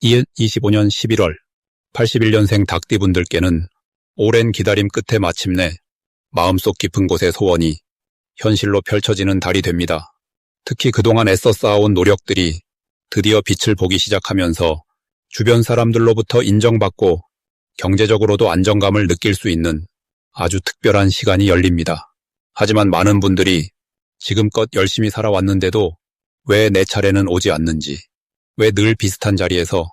2025년 11월 81년생 닭띠분들께는 오랜 기다림 끝에 마침내 마음속 깊은 곳의 소원이 현실로 펼쳐지는 달이 됩니다. 특히 그동안 애써 쌓아온 노력들이 드디어 빛을 보기 시작하면서 주변 사람들로부터 인정받고 경제적으로도 안정감을 느낄 수 있는 아주 특별한 시간이 열립니다. 하지만 많은 분들이 지금껏 열심히 살아왔는데도 왜 내 차례는 오지 않는지, 왜 늘 비슷한 자리에서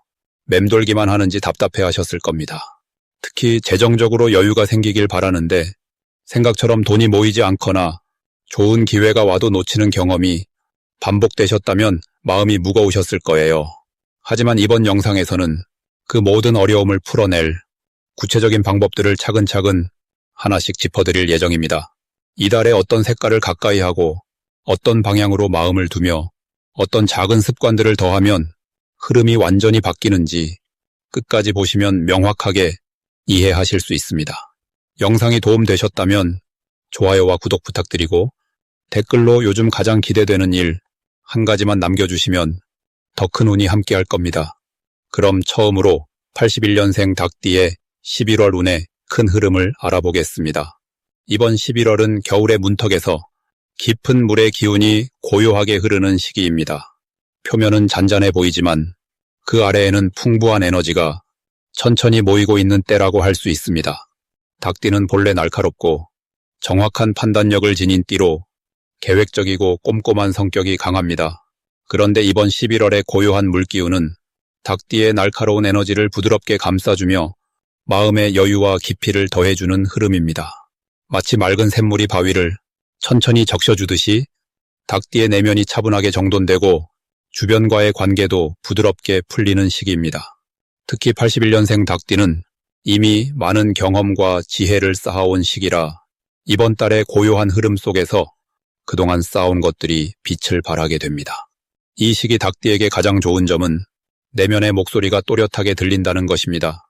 맴돌기만 하는지 답답해하셨을 겁니다. 특히 재정적으로 여유가 생기길 바라는데 생각처럼 돈이 모이지 않거나 좋은 기회가 와도 놓치는 경험이 반복되셨다면 마음이 무거우셨을 거예요. 하지만 이번 영상에서는 그 모든 어려움을 풀어낼 구체적인 방법들을 차근차근 하나씩 짚어드릴 예정입니다. 이달에 어떤 색깔을 가까이 하고 어떤 방향으로 마음을 두며 어떤 작은 습관들을 더하면 흐름이 완전히 바뀌는지 끝까지 보시면 명확하게 이해하실 수 있습니다. 영상이 도움되셨다면 좋아요와 구독 부탁드리고 댓글로 요즘 가장 기대되는 일 한 가지만 남겨주시면 더 큰 운이 함께할 겁니다. 그럼 처음으로 81년생 닭띠의 11월 운의 큰 흐름을 알아보겠습니다. 이번 11월은 겨울의 문턱에서 깊은 물의 기운이 고요하게 흐르는 시기입니다. 표면은 잔잔해 보이지만 그 아래에는 풍부한 에너지가 천천히 모이고 있는 때라고 할 수 있습니다. 닭띠는 본래 날카롭고 정확한 판단력을 지닌 띠로 계획적이고 꼼꼼한 성격이 강합니다. 그런데 이번 11월의 고요한 물기운은 닭띠의 날카로운 에너지를 부드럽게 감싸주며 마음의 여유와 깊이를 더해주는 흐름입니다. 마치 맑은 샘물이 바위를 천천히 적셔주듯이 닭띠의 내면이 차분하게 정돈되고 주변과의 관계도 부드럽게 풀리는 시기입니다. 특히 81년생 닭띠는 이미 많은 경험과 지혜를 쌓아온 시기라 이번 달의 고요한 흐름 속에서 그동안 쌓아온 것들이 빛을 발하게 됩니다. 이 시기 닭띠에게 가장 좋은 점은 내면의 목소리가 또렷하게 들린다는 것입니다.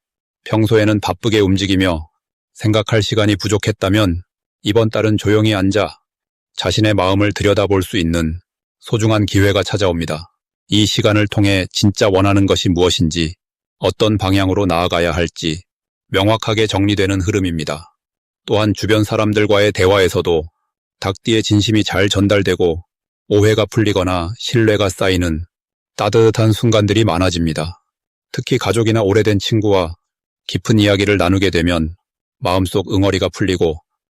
평소에는 바쁘게 움직이며 생각할 시간이 부족했다면 이번 달은 조용히 앉아 자신의 마음을 들여다볼 수 있는 소중한 기회가 찾아옵니다. 이 시간을 통해 진짜 원하는 것이 무엇인지, 어떤 방향으로 나아가야 할지 명확하게 정리되는 흐름입니다. 또한 주변 사람들과의 대화에서도 닭띠의 진심이 잘 전달되고 오해가 풀리거나 신뢰가 쌓이는 따뜻한 순간들이 많아집니다. 특히 가족이나 오래된 친구와 깊은 이야기를 나누게 되면 마음속 응어리가 풀리고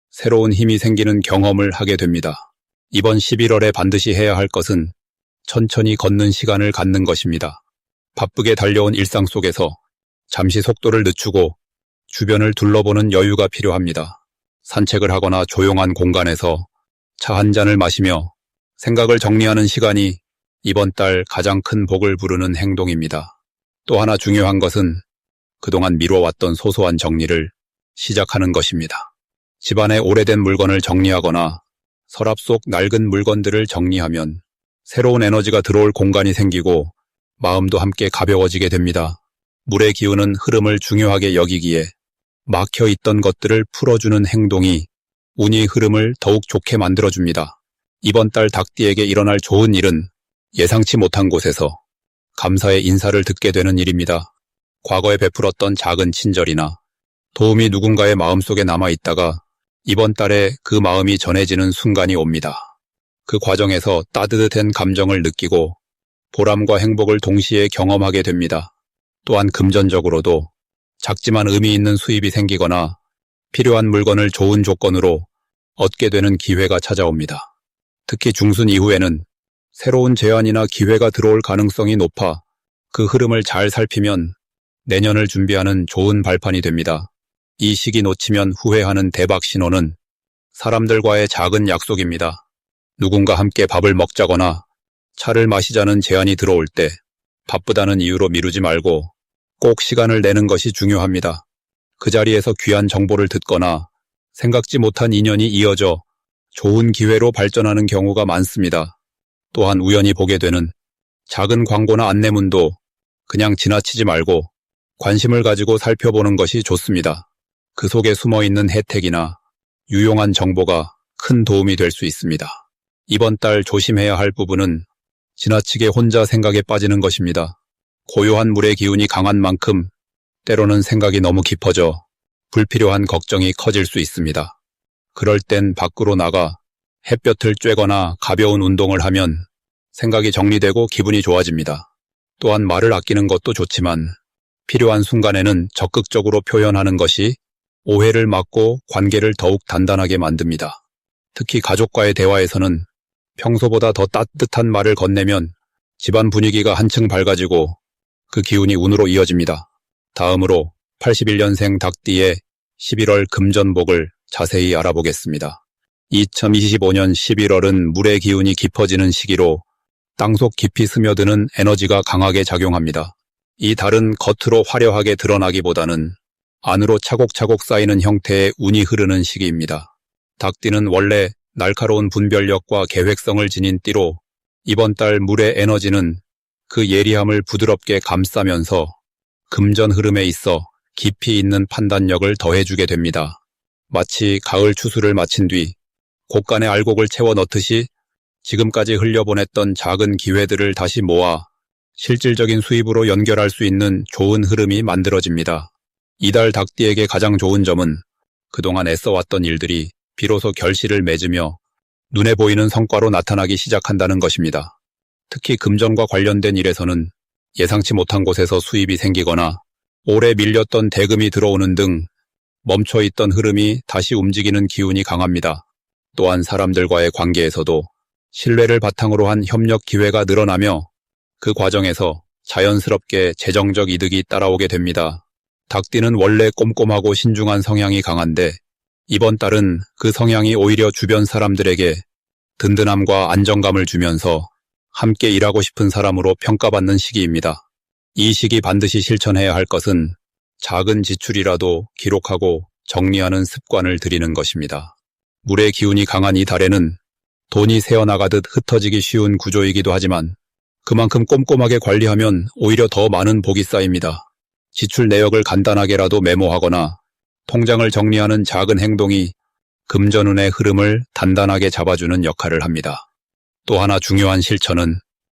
새로운 힘이 생기는 경험을 하게 됩니다. 이번 11월에 반드시 해야 할 것은 천천히 걷는 시간을 갖는 것입니다. 바쁘게 달려온 일상 속에서 잠시 속도를 늦추고 주변을 둘러보는 여유가 필요합니다. 산책을 하거나 조용한 공간에서 차 한 잔을 마시며 생각을 정리하는 시간이 이번 달 가장 큰 복을 부르는 행동입니다. 또 하나 중요한 것은 그동안 미뤄왔던 소소한 정리를 시작하는 것입니다. 집안의 오래된 물건을 정리하거나 서랍 속 낡은 물건들을 정리하면 새로운 에너지가 들어올 공간이 생기고 마음도 함께 가벼워지게 됩니다. 물의 기운은 흐름을 중요하게 여기기에 막혀있던 것들을 풀어주는 행동이 운이 흐름을 더욱 좋게 만들어줍니다. 이번 달 닭띠에게 일어날 좋은 일은 예상치 못한 곳에서 감사의 인사를 듣게 되는 일입니다. 과거에 베풀었던 작은 친절이나 도움이 누군가의 마음속에 남아있다가 이번 달에 그 마음이 전해지는 순간이 옵니다. 그 과정에서 따뜻한 감정을 느끼고 보람과 행복을 동시에 경험하게 됩니다. 또한 금전적으로도 작지만 의미 있는 수입이 생기거나 필요한 물건을 좋은 조건으로 얻게 되는 기회가 찾아옵니다. 특히 중순 이후에는 새로운 제안이나 기회가 들어올 가능성이 높아 그 흐름을 잘 살피면 내년을 준비하는 좋은 발판이 됩니다. 이 시기 놓치면 후회하는 대박 신호는 사람들과의 작은 약속입니다. 누군가 함께 밥을 먹자거나 차를 마시자는 제안이 들어올 때 바쁘다는 이유로 미루지 말고 꼭 시간을 내는 것이 중요합니다. 그 자리에서 귀한 정보를 듣거나 생각지 못한 인연이 이어져 좋은 기회로 발전하는 경우가 많습니다. 또한 우연히 보게 되는 작은 광고나 안내문도 그냥 지나치지 말고 관심을 가지고 살펴보는 것이 좋습니다. 그 속에 숨어있는 혜택이나 유용한 정보가 큰 도움이 될 수 있습니다. 이번 달 조심해야 할 부분은 지나치게 혼자 생각에 빠지는 것입니다. 고요한 물의 기운이 강한 만큼 때로는 생각이 너무 깊어져 불필요한 걱정이 커질 수 있습니다. 그럴 땐 밖으로 나가 햇볕을 쬐거나 가벼운 운동을 하면 생각이 정리되고 기분이 좋아집니다. 또한 말을 아끼는 것도 좋지만 필요한 순간에는 적극적으로 표현하는 것이 오해를 막고 관계를 더욱 단단하게 만듭니다. 특히 가족과의 대화에서는 평소보다 더 따뜻한 말을 건네면 집안 분위기가 한층 밝아지고 그 기운이 운으로 이어집니다. 다음으로 81년생 닭띠의 11월 금전복을 자세히 알아보겠습니다. 2025년 11월은 물의 기운이 깊어지는 시기로 땅속 깊이 스며드는 에너지가 강하게 작용합니다. 이 달은 겉으로 화려하게 드러나기보다는 안으로 차곡차곡 쌓이는 형태의 운이 흐르는 시기입니다. 닭띠는 원래 날카로운 분별력과 계획성을 지닌 띠로 이번 달 물의 에너지는 그 예리함을 부드럽게 감싸면서 금전 흐름에 있어 깊이 있는 판단력을 더해주게 됩니다. 마치 가을 추수를 마친 뒤 곳간에 알곡을 채워 넣듯이 지금까지 흘려보냈던 작은 기회들을 다시 모아 실질적인 수입으로 연결할 수 있는 좋은 흐름이 만들어집니다. 이달 닭띠에게 가장 좋은 점은 그동안 애써왔던 일들이 비로소 결실을 맺으며 눈에 보이는 성과로 나타나기 시작한다는 것입니다. 특히 금전과 관련된 일에서는 예상치 못한 곳에서 수입이 생기거나 오래 밀렸던 대금이 들어오는 등 멈춰있던 흐름이 다시 움직이는 기운이 강합니다. 또한 사람들과의 관계에서도 신뢰를 바탕으로 한 협력 기회가 늘어나며 그 과정에서 자연스럽게 재정적 이득이 따라오게 됩니다. 닭띠는 원래 꼼꼼하고 신중한 성향이 강한데 이번 달은 그 성향이 오히려 주변 사람들에게 든든함과 안정감을 주면서 함께 일하고 싶은 사람으로 평가받는 시기입니다. 이 시기 반드시 실천해야 할 것은 작은 지출이라도 기록하고 정리하는 습관을 들이는 것입니다. 물의 기운이 강한 이 달에는 돈이 새어나가듯 흩어지기 쉬운 구조이기도 하지만 그만큼 꼼꼼하게 관리하면 오히려 더 많은 복이 쌓입니다. 지출 내역을 간단하게라도 메모하거나 통장을 정리하는 작은 행동이 금전운의 흐름을 단단하게 잡아주는 역할을 합니다. 또 하나 중요한 실천은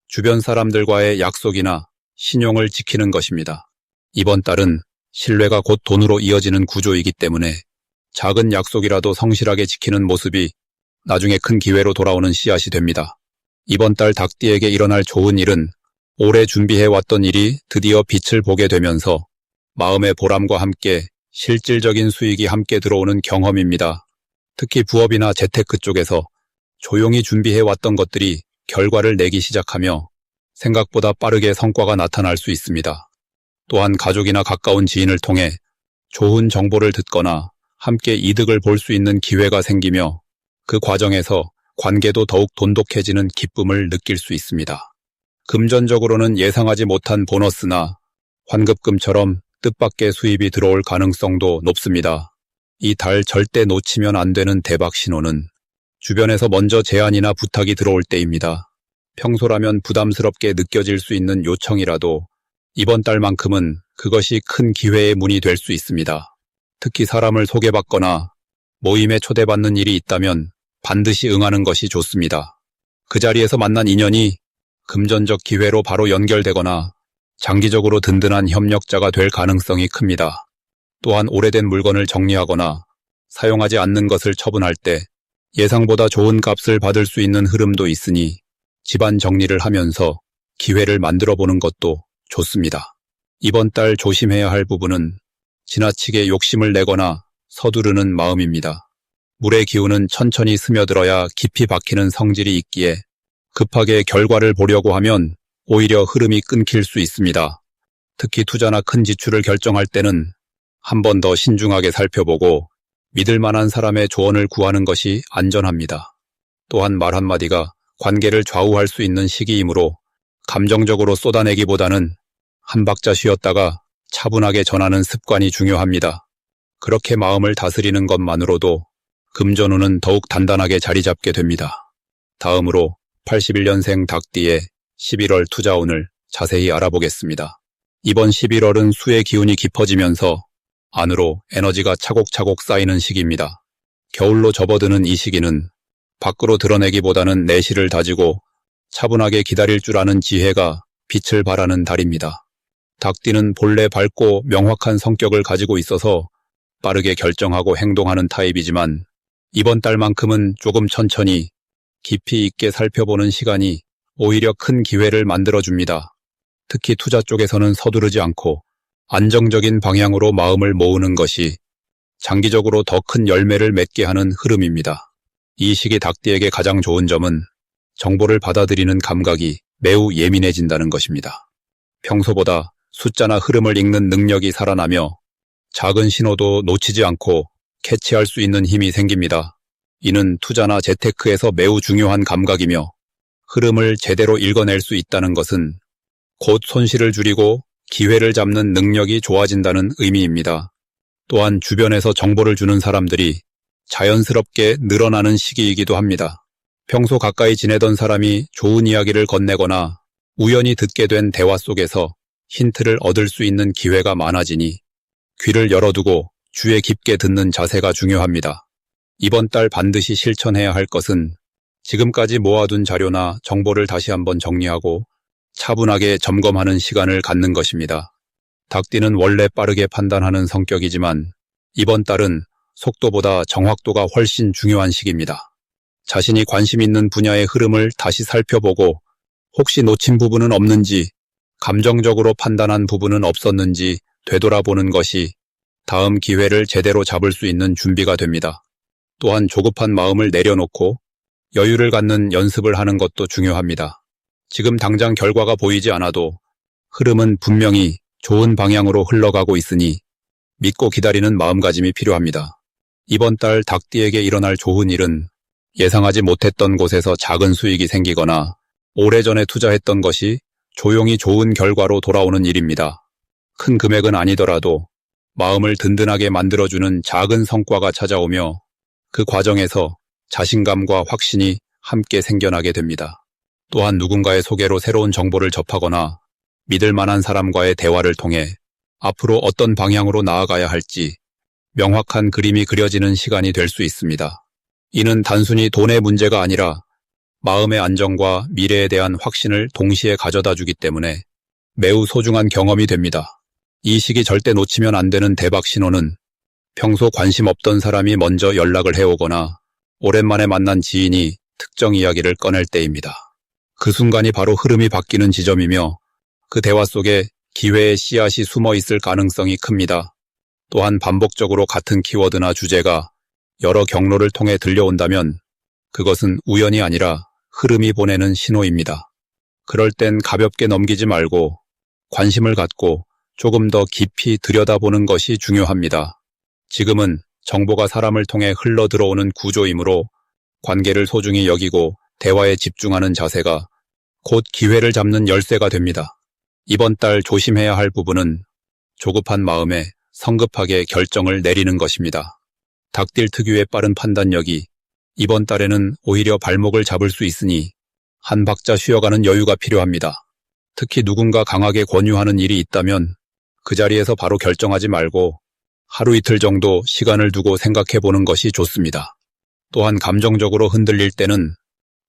주변 사람들과의 약속이나 신용을 지키는 것입니다. 이번 달은 신뢰가 곧 돈으로 이어지는 구조이기 때문에 작은 약속이라도 성실하게 지키는 모습이 나중에 큰 기회로 돌아오는 씨앗이 됩니다. 이번 달 닭띠에게 일어날 좋은 일은 오래 준비해왔던 일이 드디어 빛을 보게 되면서 마음의 보람과 함께 실질적인 수익이 함께 들어오는 경험입니다. 특히 부업이나 재테크 쪽에서 조용히 준비해왔던 것들이 결과를 내기 시작하며 생각보다 빠르게 성과가 나타날 수 있습니다. 또한 가족이나 가까운 지인을 통해 좋은 정보를 듣거나 함께 이득을 볼 수 있는 기회가 생기며 그 과정에서 관계도 더욱 돈독해지는 기쁨을 느낄 수 있습니다. 금전적으로는 예상하지 못한 보너스나 환급금처럼 뜻밖의 수입이 들어올 가능성도 높습니다. 이 달 절대 놓치면 안 되는 대박 신호는 주변에서 먼저 제안이나 부탁이 들어올 때입니다. 평소라면 부담스럽게 느껴질 수 있는 요청이라도 이번 달만큼은 그것이 큰 기회의 문이 될 수 있습니다. 특히 사람을 소개받거나 모임에 초대받는 일이 있다면 반드시 응하는 것이 좋습니다. 그 자리에서 만난 인연이 금전적 기회로 바로 연결되거나 장기적으로 든든한 협력자가 될 가능성이 큽니다. 또한 오래된 물건을 정리하거나 사용하지 않는 것을 처분할 때 예상보다 좋은 값을 받을 수 있는 흐름도 있으니 집안 정리를 하면서 기회를 만들어 보는 것도 좋습니다. 이번 달 조심해야 할 부분은 지나치게 욕심을 내거나 서두르는 마음입니다. 물의 기운은 천천히 스며들어야 깊이 박히는 성질이 있기에 급하게 결과를 보려고 하면 오히려 흐름이 끊길 수 있습니다. 특히 투자나 큰 지출을 결정할 때는 한 번 더 신중하게 살펴보고 믿을 만한 사람의 조언을 구하는 것이 안전합니다. 또한 말 한마디가 관계를 좌우할 수 있는 시기이므로 감정적으로 쏟아내기보다는 한 박자 쉬었다가 차분하게 전하는 습관이 중요합니다. 그렇게 마음을 다스리는 것만으로도 금전운은 더욱 단단하게 자리 잡게 됩니다. 다음으로 81년생 닭띠의 11월 투자운을 자세히 알아보겠습니다. 이번 11월은 수의 기운이 깊어지면서 안으로 에너지가 차곡차곡 쌓이는 시기입니다. 겨울로 접어드는 이 시기는 밖으로 드러내기보다는 내실을 다지고 차분하게 기다릴 줄 아는 지혜가 빛을 발하는 달입니다. 닭띠는 본래 밝고 명확한 성격을 가지고 있어서 빠르게 결정하고 행동하는 타입이지만 이번 달만큼은 조금 천천히 깊이 있게 살펴보는 시간이 오히려 큰 기회를 만들어줍니다. 특히 투자 쪽에서는 서두르지 않고 안정적인 방향으로 마음을 모으는 것이 장기적으로 더 큰 열매를 맺게 하는 흐름입니다. 이 시기 닭띠에게 가장 좋은 점은 정보를 받아들이는 감각이 매우 예민해진다는 것입니다. 평소보다 숫자나 흐름을 읽는 능력이 살아나며 작은 신호도 놓치지 않고 캐치할 수 있는 힘이 생깁니다. 이는 투자나 재테크에서 매우 중요한 감각이며 흐름을 제대로 읽어낼 수 있다는 것은 곧 손실을 줄이고 기회를 잡는 능력이 좋아진다는 의미입니다. 또한 주변에서 정보를 주는 사람들이 자연스럽게 늘어나는 시기이기도 합니다. 평소 가까이 지내던 사람이 좋은 이야기를 건네거나 우연히 듣게 된 대화 속에서 힌트를 얻을 수 있는 기회가 많아지니 귀를 열어두고 주의 깊게 듣는 자세가 중요합니다. 이번 달 반드시 실천해야 할 것은 지금까지 모아둔 자료나 정보를 다시 한번 정리하고 차분하게 점검하는 시간을 갖는 것입니다. 닭띠는 원래 빠르게 판단하는 성격이지만 이번 달은 속도보다 정확도가 훨씬 중요한 시기입니다. 자신이 관심 있는 분야의 흐름을 다시 살펴보고 혹시 놓친 부분은 없는지, 감정적으로 판단한 부분은 없었는지 되돌아보는 것이 다음 기회를 제대로 잡을 수 있는 준비가 됩니다. 또한 조급한 마음을 내려놓고 여유를 갖는 연습을 하는 것도 중요합니다. 지금 당장 결과가 보이지 않아도 흐름은 분명히 좋은 방향으로 흘러가고 있으니 믿고 기다리는 마음가짐이 필요합니다. 이번 달 닭띠에게 일어날 좋은 일은 예상하지 못했던 곳에서 작은 수익이 생기거나 오래전에 투자했던 것이 조용히 좋은 결과로 돌아오는 일입니다. 큰 금액은 아니더라도 마음을 든든하게 만들어주는 작은 성과가 찾아오며 그 과정에서 자신감과 확신이 함께 생겨나게 됩니다. 또한 누군가의 소개로 새로운 정보를 접하거나 믿을 만한 사람과의 대화를 통해 앞으로 어떤 방향으로 나아가야 할지 명확한 그림이 그려지는 시간이 될 수 있습니다. 이는 단순히 돈의 문제가 아니라 마음의 안정과 미래에 대한 확신을 동시에 가져다 주기 때문에 매우 소중한 경험이 됩니다. 이 시기 절대 놓치면 안 되는 대박 신호는 평소 관심 없던 사람이 먼저 연락을 해오거나 오랜만에 만난 지인이 특정 이야기를 꺼낼 때입니다. 그 순간이 바로 흐름이 바뀌는 지점이며 그 대화 속에 기회의 씨앗이 숨어 있을 가능성이 큽니다. 또한 반복적으로 같은 키워드나 주제가 여러 경로를 통해 들려온다면 그것은 우연이 아니라 흐름이 보내는 신호입니다. 그럴 땐 가볍게 넘기지 말고 관심을 갖고 조금 더 깊이 들여다보는 것이 중요합니다. 지금은 정보가 사람을 통해 흘러 들어오는 구조이므로 관계를 소중히 여기고 대화에 집중하는 자세가 곧 기회를 잡는 열쇠가 됩니다. 이번 달 조심해야 할 부분은 조급한 마음에 성급하게 결정을 내리는 것입니다. 닭띠 특유의 빠른 판단력이 이번 달에는 오히려 발목을 잡을 수 있으니 한 박자 쉬어가는 여유가 필요합니다. 특히 누군가 강하게 권유하는 일이 있다면 그 자리에서 바로 결정하지 말고 하루 이틀 정도 시간을 두고 생각해보는 것이 좋습니다. 또한 감정적으로 흔들릴 때는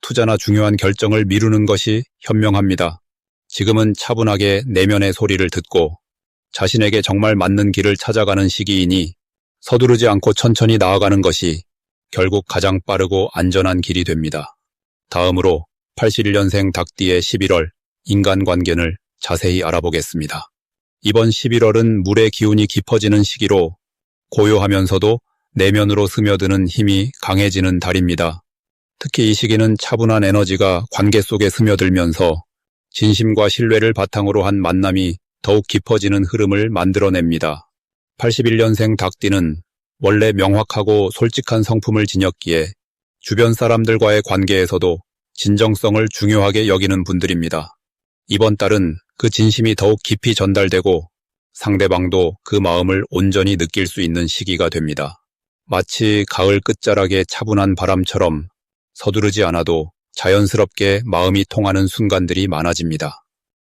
투자나 중요한 결정을 미루는 것이 현명합니다. 지금은 차분하게 내면의 소리를 듣고 자신에게 정말 맞는 길을 찾아가는 시기이니 서두르지 않고 천천히 나아가는 것이 결국 가장 빠르고 안전한 길이 됩니다. 다음으로 81년생 닭띠의 11월 인간관계를 자세히 알아보겠습니다. 이번 11월은 물의 기운이 깊어지는 시기로 고요하면서도 내면으로 스며드는 힘이 강해지는 달입니다. 특히 이 시기는 차분한 에너지가 관계 속에 스며들면서 진심과 신뢰를 바탕으로 한 만남이 더욱 깊어지는 흐름을 만들어냅니다. 81년생 닭띠는 원래 명확하고 솔직한 성품을 지녔기에 주변 사람들과의 관계에서도 진정성을 중요하게 여기는 분들입니다. 이번 달은 그 진심이 더욱 깊이 전달되고 상대방도 그 마음을 온전히 느낄 수 있는 시기가 됩니다. 마치 가을 끝자락의 차분한 바람처럼 서두르지 않아도 자연스럽게 마음이 통하는 순간들이 많아집니다.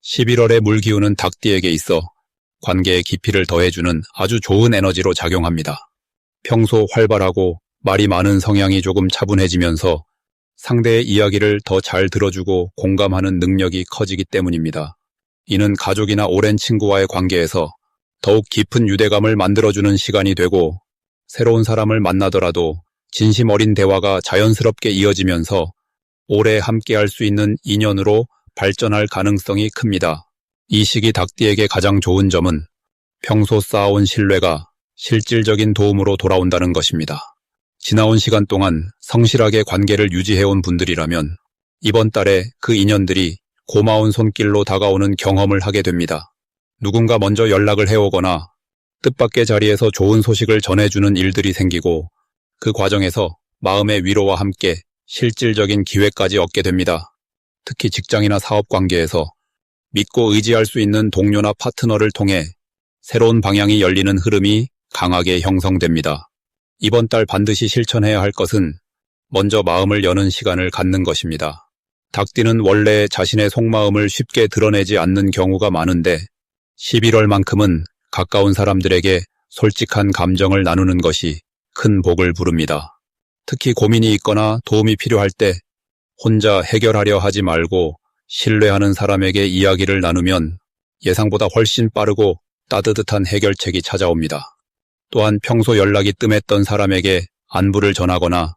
11월의 물기운은 닭띠에게 있어 관계의 깊이를 더해주는 아주 좋은 에너지로 작용합니다. 평소 활발하고 말이 많은 성향이 조금 차분해지면서 상대의 이야기를 더 잘 들어주고 공감하는 능력이 커지기 때문입니다. 이는 가족이나 오랜 친구와의 관계에서 더욱 깊은 유대감을 만들어주는 시간이 되고, 새로운 사람을 만나더라도 진심 어린 대화가 자연스럽게 이어지면서 오래 함께할 수 있는 인연으로 발전할 가능성이 큽니다. 이 시기 닭띠에게 가장 좋은 점은 평소 쌓아온 신뢰가 실질적인 도움으로 돌아온다는 것입니다. 지나온 시간 동안 성실하게 관계를 유지해온 분들이라면 이번 달에 그 인연들이 고마운 손길로 다가오는 경험을 하게 됩니다. 누군가 먼저 연락을 해오거나 뜻밖의 자리에서 좋은 소식을 전해주는 일들이 생기고, 그 과정에서 마음의 위로와 함께 실질적인 기회까지 얻게 됩니다. 특히 직장이나 사업 관계에서 믿고 의지할 수 있는 동료나 파트너를 통해 새로운 방향이 열리는 흐름이 강하게 형성됩니다. 이번 달 반드시 실천해야 할 것은 먼저 마음을 여는 시간을 갖는 것입니다. 닭띠는 원래 자신의 속마음을 쉽게 드러내지 않는 경우가 많은데 11월만큼은 가까운 사람들에게 솔직한 감정을 나누는 것이 큰 복을 부릅니다. 특히 고민이 있거나 도움이 필요할 때 혼자 해결하려 하지 말고 신뢰하는 사람에게 이야기를 나누면 예상보다 훨씬 빠르고 따뜻한 해결책이 찾아옵니다. 또한 평소 연락이 뜸했던 사람에게 안부를 전하거나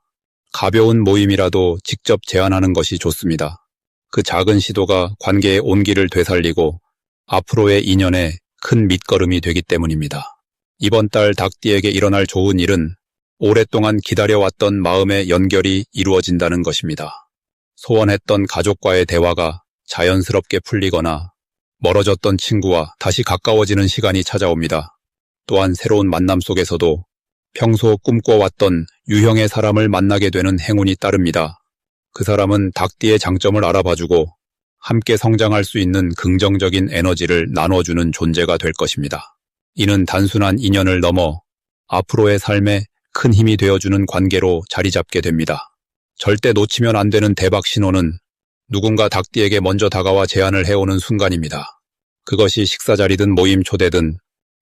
가벼운 모임이라도 직접 제안하는 것이 좋습니다. 그 작은 시도가 관계의 온기를 되살리고 앞으로의 인연에 큰 밑거름이 되기 때문입니다. 이번 달 닭띠에게 일어날 좋은 일은 오랫동안 기다려왔던 마음의 연결이 이루어진다는 것입니다. 소원했던 가족과의 대화가 자연스럽게 풀리거나 멀어졌던 친구와 다시 가까워지는 시간이 찾아옵니다. 또한 새로운 만남 속에서도 평소 꿈꿔왔던 유형의 사람을 만나게 되는 행운이 따릅니다. 그 사람은 닭띠의 장점을 알아봐주고 함께 성장할 수 있는 긍정적인 에너지를 나눠주는 존재가 될 것입니다. 이는 단순한 인연을 넘어 앞으로의 삶에 큰 힘이 되어주는 관계로 자리 잡게 됩니다. 절대 놓치면 안 되는 대박 신호는 누군가 닭띠에게 먼저 다가와 제안을 해오는 순간입니다. 그것이 식사 자리든 모임 초대든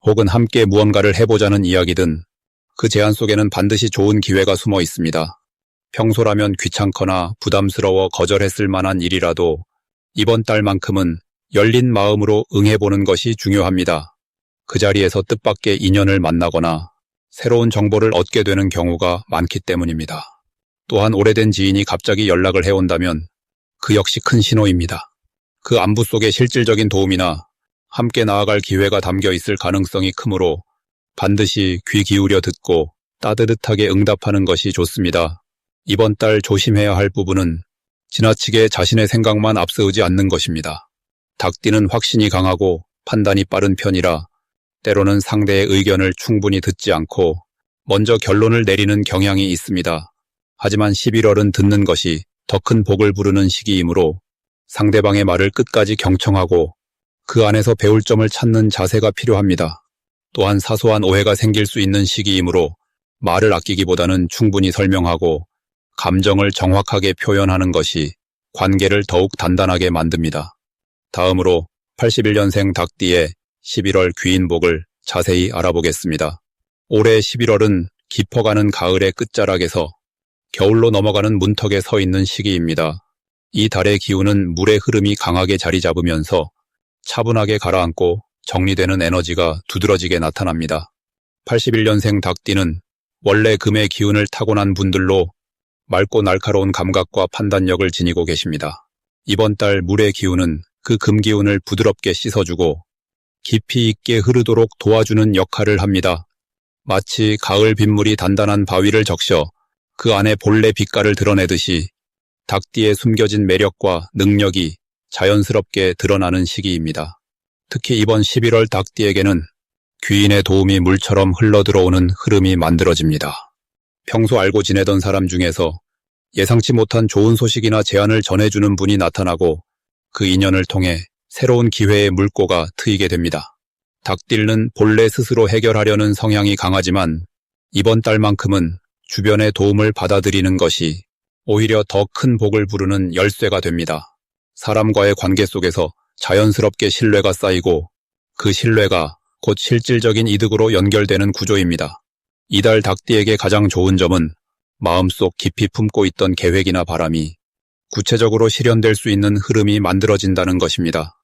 혹은 함께 무언가를 해보자는 이야기든 그 제안 속에는 반드시 좋은 기회가 숨어 있습니다. 평소라면 귀찮거나 부담스러워 거절했을 만한 일이라도 이번 달만큼은 열린 마음으로 응해보는 것이 중요합니다. 그 자리에서 뜻밖의 인연을 만나거나 새로운 정보를 얻게 되는 경우가 많기 때문입니다. 또한 오래된 지인이 갑자기 연락을 해온다면 그 역시 큰 신호입니다. 그 안부 속에 실질적인 도움이나 함께 나아갈 기회가 담겨 있을 가능성이 크므로 반드시 귀 기울여 듣고 따뜻하게 응답하는 것이 좋습니다. 이번 달 조심해야 할 부분은 지나치게 자신의 생각만 앞세우지 않는 것입니다. 닭띠는 확신이 강하고 판단이 빠른 편이라 때로는 상대의 의견을 충분히 듣지 않고 먼저 결론을 내리는 경향이 있습니다. 하지만 11월은 듣는 것이 더 큰 복을 부르는 시기이므로 상대방의 말을 끝까지 경청하고 그 안에서 배울 점을 찾는 자세가 필요합니다. 또한 사소한 오해가 생길 수 있는 시기이므로 말을 아끼기보다는 충분히 설명하고 감정을 정확하게 표현하는 것이 관계를 더욱 단단하게 만듭니다. 다음으로 81년생 닭띠의 11월 귀인복을 자세히 알아보겠습니다. 올해 11월은 깊어가는 가을의 끝자락에서 겨울로 넘어가는 문턱에 서 있는 시기입니다. 이 달의 기운은 물의 흐름이 강하게 자리 잡으면서 차분하게 가라앉고 정리되는 에너지가 두드러지게 나타납니다. 81년생 닭띠는 원래 금의 기운을 타고난 분들로 맑고 날카로운 감각과 판단력을 지니고 계십니다. 이번 달 물의 기운은 그 금 기운을 부드럽게 씻어주고 깊이 있게 흐르도록 도와주는 역할을 합니다. 마치 가을 빗물이 단단한 바위를 적셔 그 안에 본래 빛깔을 드러내듯이 닭띠의 숨겨진 매력과 능력이 자연스럽게 드러나는 시기입니다. 특히 이번 11월 닭띠에게는 귀인의 도움이 물처럼 흘러들어오는 흐름이 만들어집니다. 평소 알고 지내던 사람 중에서 예상치 못한 좋은 소식이나 제안을 전해주는 분이 나타나고 그 인연을 통해 새로운 기회의 물꼬가 트이게 됩니다. 닭띠는 본래 스스로 해결하려는 성향이 강하지만 이번 달만큼은 주변의 도움을 받아들이는 것이 오히려 더 큰 복을 부르는 열쇠가 됩니다. 사람과의 관계 속에서 자연스럽게 신뢰가 쌓이고 그 신뢰가 곧 실질적인 이득으로 연결되는 구조입니다. 이달 닭띠에게 가장 좋은 점은 마음속 깊이 품고 있던 계획이나 바람이 구체적으로 실현될 수 있는 흐름이 만들어진다는 것입니다.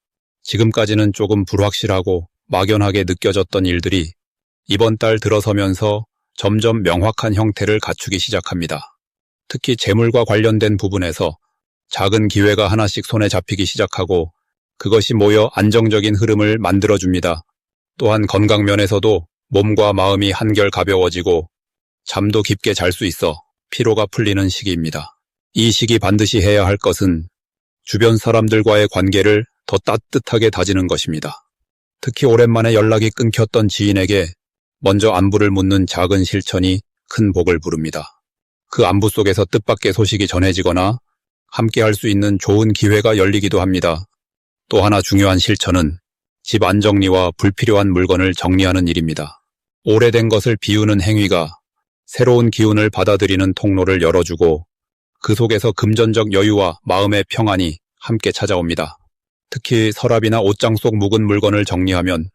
지금까지는 조금 불확실하고 막연하게 느껴졌던 일들이 이번 달 들어서면서 점점 명확한 형태를 갖추기 시작합니다. 특히 재물과 관련된 부분에서 작은 기회가 하나씩 손에 잡히기 시작하고 그것이 모여 안정적인 흐름을 만들어줍니다. 또한 건강 면에서도 몸과 마음이 한결 가벼워지고 잠도 깊게 잘 수 있어 피로가 풀리는 시기입니다. 이 시기 반드시 해야 할 것은 주변 사람들과의 관계를 더 따뜻하게 다지는 것입니다. 특히 오랜만에 연락이 끊겼던 지인에게 먼저 안부를 묻는 작은 실천이 큰 복을 부릅니다. 그 안부 속에서 뜻밖의 소식이 전해지거나 함께 할 수 있는 좋은 기회가 열리기도 합니다. 또 하나 중요한 실천은 집 안정리와 불필요한 물건을 정리하는 일입니다. 오래된 것을 비우는 행위가 새로운 기운을 받아들이는 통로를 열어주고 그 속에서 금전적 여유와 마음의 평안이 함께 찾아옵니다. 특히 서랍이나 옷장 속 묵은 물건을 정리하면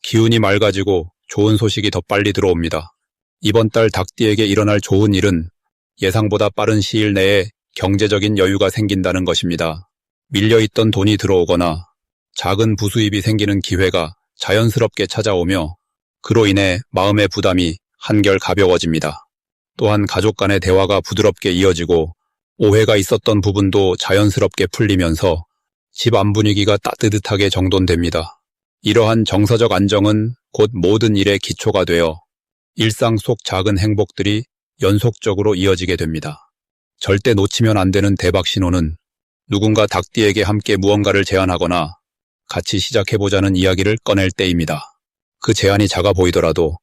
기운이 맑아지고 좋은 소식이 더 빨리 들어옵니다. 이번 달 닭띠에게 일어날 좋은 일은 예상보다 빠른 시일 내에 경제적인 여유가 생긴다는 것입니다. 밀려있던 돈이 들어오거나 작은 부수입이 생기는 기회가 자연스럽게 찾아오며 그로 인해 마음의 부담이 한결 가벼워집니다. 또한 가족 간의 대화가 부드럽게 이어지고 오해가 있었던 부분도 자연스럽게 풀리면서 집안 분위기가 따뜻하게 정돈됩니다. 이러한 정서적 안정은 곧 모든 일의 기초가 되어 일상 속 작은 행복들이 연속적으로 이어지게 됩니다. 절대 놓치면 안 되는 대박 신호는 누군가 닭띠에게 함께 무언가를 제안하거나 같이 시작해보자는 이야기를 꺼낼 때입니다. 그 제안이 작아 보이더라도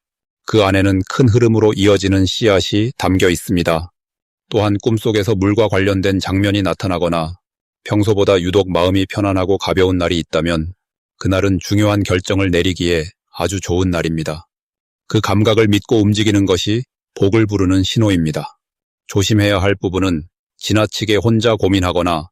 그 안에는 큰 흐름으로 이어지는 씨앗이 담겨 있습니다. 또한 꿈속에서 물과 관련된 장면이 나타나거나 평소보다 유독 마음이 편안하고 가벼운 날이 있다면 그날은 중요한 결정을 내리기에 아주 좋은 날입니다. 그 감각을 믿고 움직이는 것이 복을 부르는 신호입니다. 조심해야 할 부분은 지나치게 혼자 고민하거나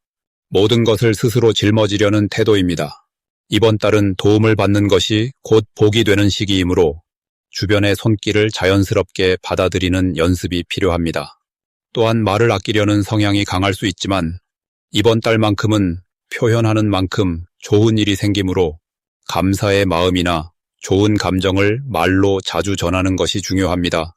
모든 것을 스스로 짊어지려는 태도입니다. 이번 달은 도움을 받는 것이 곧 복이 되는 시기이므로 주변의 손길을 자연스럽게 받아들이는 연습이 필요합니다. 또한 말을 아끼려는 성향이 강할 수 있지만 이번 달만큼은 표현하는 만큼 좋은 일이 생기므로 감사의 마음이나 좋은 감정을 말로 자주 전하는 것이 중요합니다.